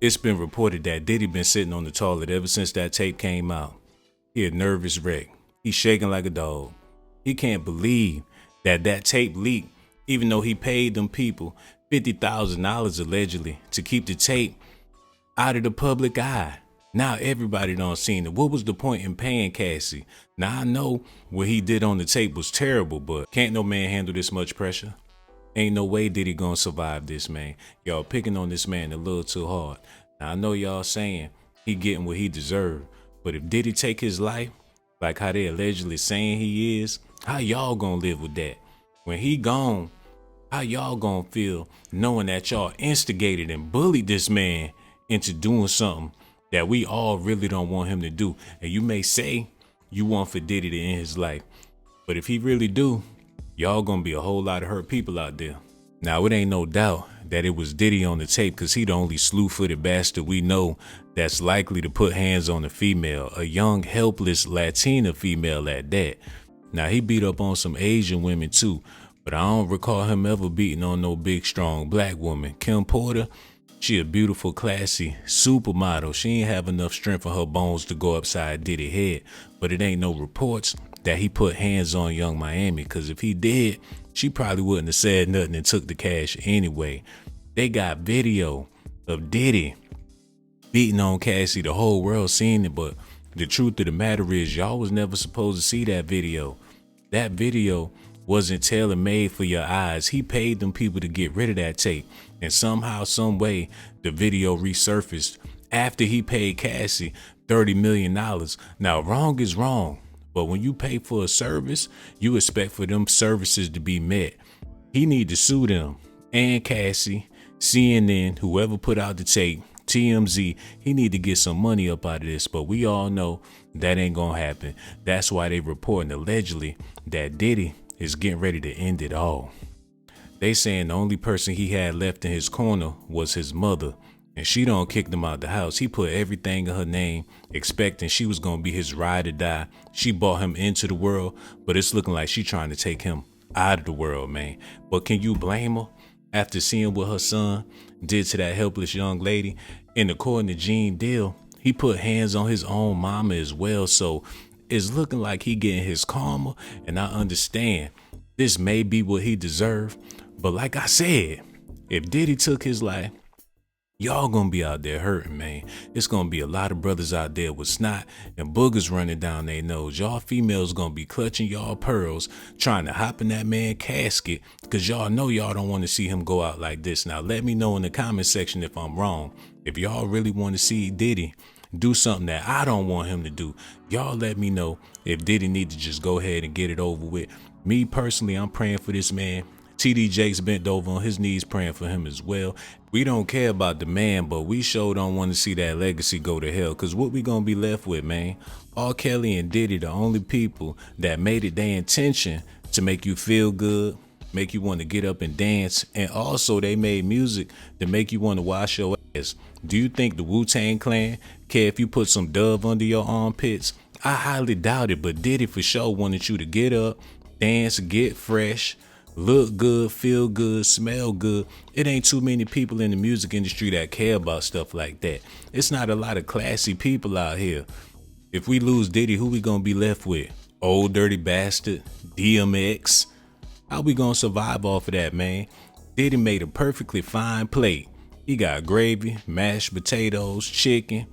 It's been reported that Diddy been sitting on the toilet ever since that tape came out. He a nervous wreck. He's shaking like a dog. He can't believe that tape leaked, even though he paid them people $50,000 allegedly to keep the tape out of the public eye. Now everybody done seen it. What was the point in paying Cassie? Now I know what he did on the tape was terrible, but can't no man handle this much pressure? Ain't no way Diddy gonna survive this, man. Y'all picking on this man a little too hard. Now I know y'all saying he getting what he deserved, but if Diddy take his life, like how they allegedly saying he is, how y'all gonna live with that? When he gone, how y'all gonna feel knowing that y'all instigated and bullied this man into doing something that we all really don't want him to do? And you may say you want for Diddy to end his life, but if he really do, y'all gonna be a whole lot of hurt people out there. Now, it ain't no doubt that it was Diddy on the tape, because he the only slew-footed bastard we know that's likely to put hands on a female, a young, helpless Latina female at that. Now, he beat up on some Asian women too, but I don't recall him ever beating on no big, strong black woman. Kim Porter, she a beautiful, classy supermodel. She ain't have enough strength in her bones to go upside Diddy's head, but it ain't no reports that he put hands on Young Miami, because if he did, she probably wouldn't have said nothing and took the cash anyway. They got video of Diddy beating on Cassie. The whole world seen it, but the truth of the matter is y'all was never supposed to see that video. That video wasn't tailor-made for your eyes. He paid them people to get rid of that tape, and somehow, some way, the video resurfaced after he paid Cassie $30 million. Now, wrong is wrong, but when you pay for a service, you expect for them services to be met. He need to sue them and Cassie, CNN, whoever put out the tape, TMZ. He need to get some money up out of this, but we all know that ain't gonna happen. That's why they reporting allegedly that Diddy is getting ready to end it all. They saying the only person he had left in his corner was his mother, and she done kicked him out the house. He put everything in her name, expecting she was gonna be his ride or die. She brought him into the world, but it's looking like she trying to take him out of the world, man. But can you blame her after seeing what her son did to that helpless young lady? And according to Gene Deal, he put hands on his own mama as well. So it's looking like he getting his karma, and I understand this may be what he deserved. But like I said, if Diddy took his life, y'all gonna be out there hurting, man. It's gonna be a lot of brothers out there with snot and boogers running down their nose. Y'all females gonna be clutching y'all pearls, trying to hop in that man's casket, because y'all know y'all don't want to see him go out like this. Now, let me know in the comment section if I'm wrong. If y'all really want to see Diddy do something that I don't want him to do, y'all let me know if Diddy need to just go ahead and get it over with. Me personally, I'm praying for this man. TD Jakes bent over on his knees praying for him as well. We don't care about the man, but we sure don't want to see that legacy go to hell, because what we gonna be left with, man? R. Kelly and Diddy, the only people that made it their intention to make you feel good, make you want to get up and dance, and also they made music to make you want to wash your ass. Do you think the Wu-Tang Clan care if you put some Dove under your armpits? I highly doubt it, but Diddy for sure wanted you to get up, dance, get fresh, look good, feel good, smell good. It ain't too many people in the music industry that care about stuff like that. It's not a lot of classy people out here. If we lose Diddy, who we gonna be left with? Old Dirty Bastard, DMX? How we gonna survive off of that, man? Diddy made a perfectly fine plate. He got gravy, mashed potatoes, chicken,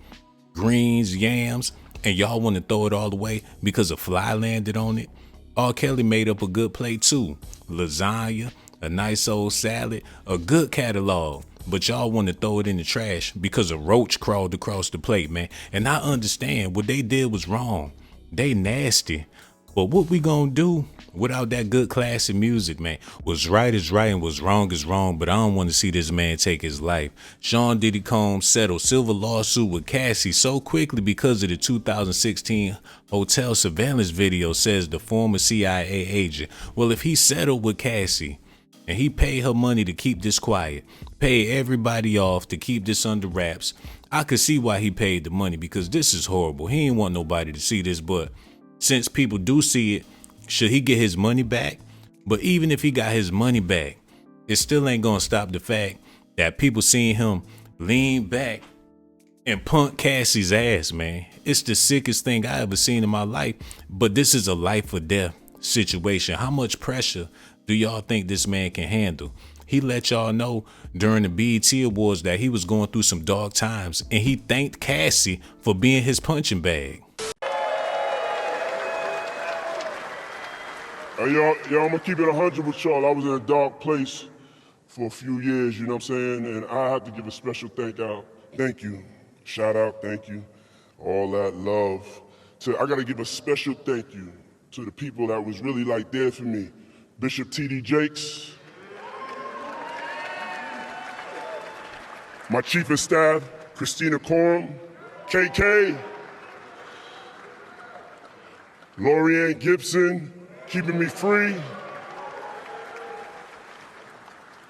greens, yams, and y'all want to throw it all away because a fly landed on it? R. Kelly made up a good plate too. Lasagna, a nice old salad, a good catalog. But y'all want to throw it in the trash because a roach crawled across the plate, man. And I understand what they did was wrong. They nasty. But what we gonna do without that good classic music, man? What's right is right and what's wrong is wrong, but I don't want to see this man take his life. Sean Diddy Combs settled civil lawsuit with Cassie so quickly because of the 2016 hotel surveillance video, says the former CIA agent. Well, if he settled with Cassie and he paid her money to keep this quiet, paid everybody off to keep this under wraps, I could see why he paid the money, because this is horrible. He ain't want nobody to see this, but since people do see it, should he get his money back? But even if he got his money back, it still ain't gonna stop the fact that people seeing him lean back and punt Cassie's ass, man. It's the sickest thing I ever seen in my life, but this is a life or death situation. How much pressure do y'all think this man can handle? He let y'all know during the BET Awards that he was going through some dark times, and he thanked Cassie for being his punching bag. Y'all, I'm gonna keep it 100 with y'all. I was in a dark place for a few years, you know what I'm saying? And I have to give a special thank you, shout out, thank you, all that love. I gotta give a special thank you to the people that was really like there for me. Bishop T.D. Jakes, my chief of staff, Christina Coram, KK, Lorianne Gibson, keeping me free.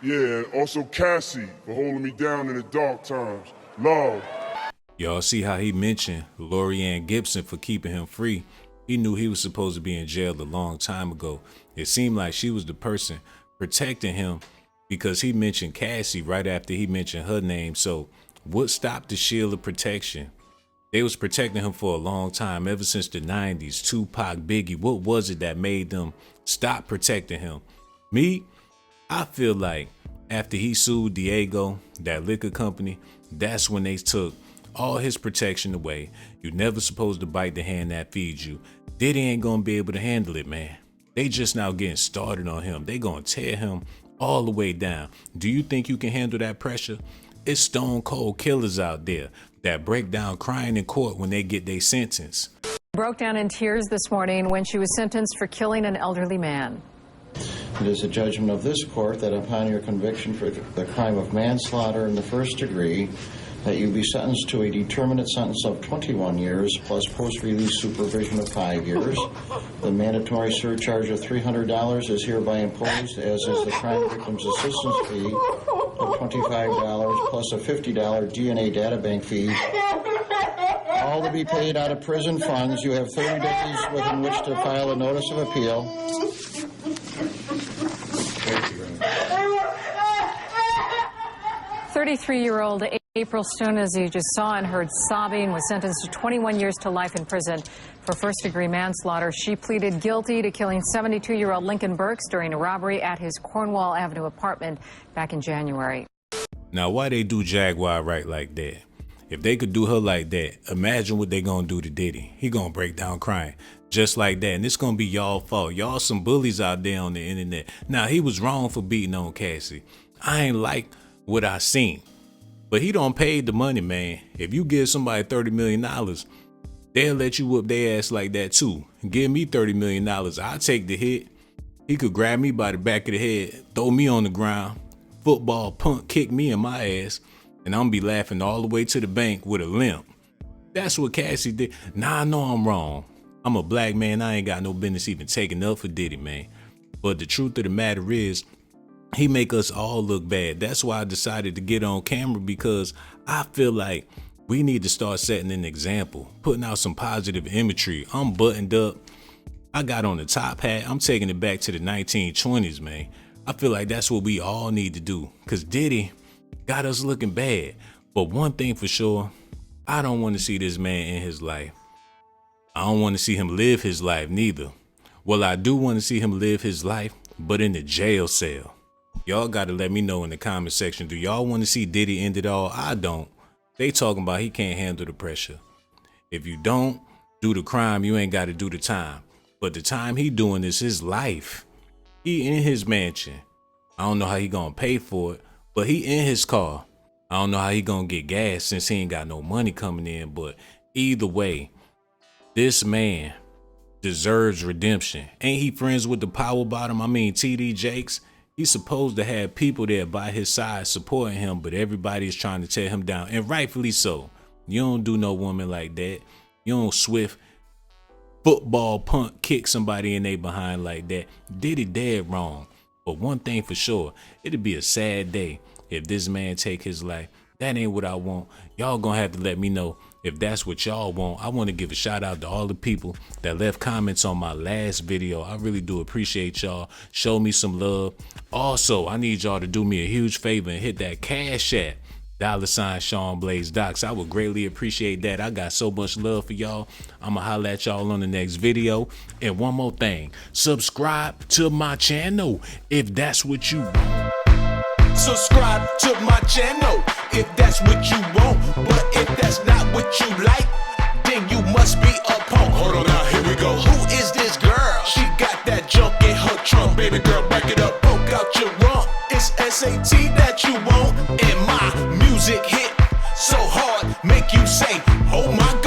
Yeah, and also Cassie for holding me down in the dark times. Love. Y'all see how he mentioned Lorianne Gibson for keeping him free? He knew he was supposed to be in jail a long time ago. It seemed like she was the person protecting him because he mentioned Cassie right after he mentioned her name. So what stopped the shield of protection? They was protecting him for a long time, ever since the 90s, Tupac, Biggie. What was it that made them stop protecting him? Me, I feel like after he sued Diego, that liquor company, that's when they took all his protection away. You're never supposed to bite the hand that feeds you. Diddy ain't gonna be able to handle it, man. They just now getting started on him. They gonna tear him all the way down. Do you think you can handle that pressure? It's stone cold killers out there that break down crying in court when they get their sentence. Broke down in tears this morning when she was sentenced for killing an elderly man. It is a judgment of this court that upon your conviction for the crime of manslaughter in the first degree, that you be sentenced to a determinate sentence of 21 years plus post-release supervision of 5 years. The mandatory surcharge of $300 is hereby imposed, as is the crime victim's assistance fee of $25 plus a $50 DNA databank fee. All to be paid out of prison funds. You have 30 days within which to file a notice of appeal. 33-year-old April Stone, as you just saw and heard sobbing, was sentenced to 21 years to life in prison for first-degree manslaughter. She pleaded guilty to killing 72-year-old Lincoln Burks during a robbery at his Cornwall Avenue apartment back in January. Now, why they do Jaguar right like that? If they could do her like that, imagine what they gonna do to Diddy. He gonna break down crying just like that, and it's gonna be y'all fault. Y'all some bullies out there on the internet. Now, he was wrong for beating on Cassie. I ain't like what I seen, but he don't pay the money, man. If you give somebody $30 million, they'll let you whoop their ass like that too. Give me $30 million, I'll take the hit. He could grab me by the back of the head, throw me on the ground, football punt, kick me in my ass, and I'm gonna be laughing all the way to the bank with a limp. That's what Cassie did. Now I know I'm wrong. I'm a black man. I ain't got no business even taking up for Diddy, man. But the truth of the matter is, he make us all look bad. That's why I decided to get on camera, because I feel like we need to start setting an example, putting out some positive imagery. I'm buttoned up. I got on the top hat. I'm taking it back to the 1920s, man. I feel like that's what we all need to do, because Diddy got us looking bad. But one thing for sure, I don't want to see this man in his life. I don't want to see him live his life neither. Well, I do want to see him live his life, but in the jail cell. Y'all got to let me know in the comment section. Do y'all want to see Diddy end it all? I don't. They talking about he can't handle the pressure. If you don't do the crime, you ain't got to do the time. But the time he doing is his life. He in his mansion. I don't know how he gonna pay for it, but he in his car. I don't know how he gonna get gas since he ain't got no money coming in. But either way, this man deserves redemption. Ain't he friends with the power bottom? I mean, T.D. Jakes. He's supposed to have people there by his side supporting him, but everybody's trying to tear him down, and rightfully so. You don't do no woman like that. You don't swift football punt kick somebody in their behind like that. Diddy dead wrong. But one thing for sure, it'd be a sad day if this man take his life. That ain't what I want. Y'all gonna have to let me know if that's what y'all want. I want to give a shout out to all the people that left comments on my last video. I really do appreciate y'all. Show me some love. Also, I need y'all to do me a huge favor and hit that Cash App $Sean Blaze Docs. I would greatly appreciate that. I got so much love for y'all. I'ma holla at y'all on the next video. And one more thing, subscribe to my channel if that's what you want. Subscribe to my channel if that's what you want. But if that's not what you like, then you must be a punk. Hold on now, here we go. Who is this girl? She got that junk in her trunk. Baby girl, back it up, poke out your rump. It's S.A.T that you want, and my music hit so hard, make you say, oh my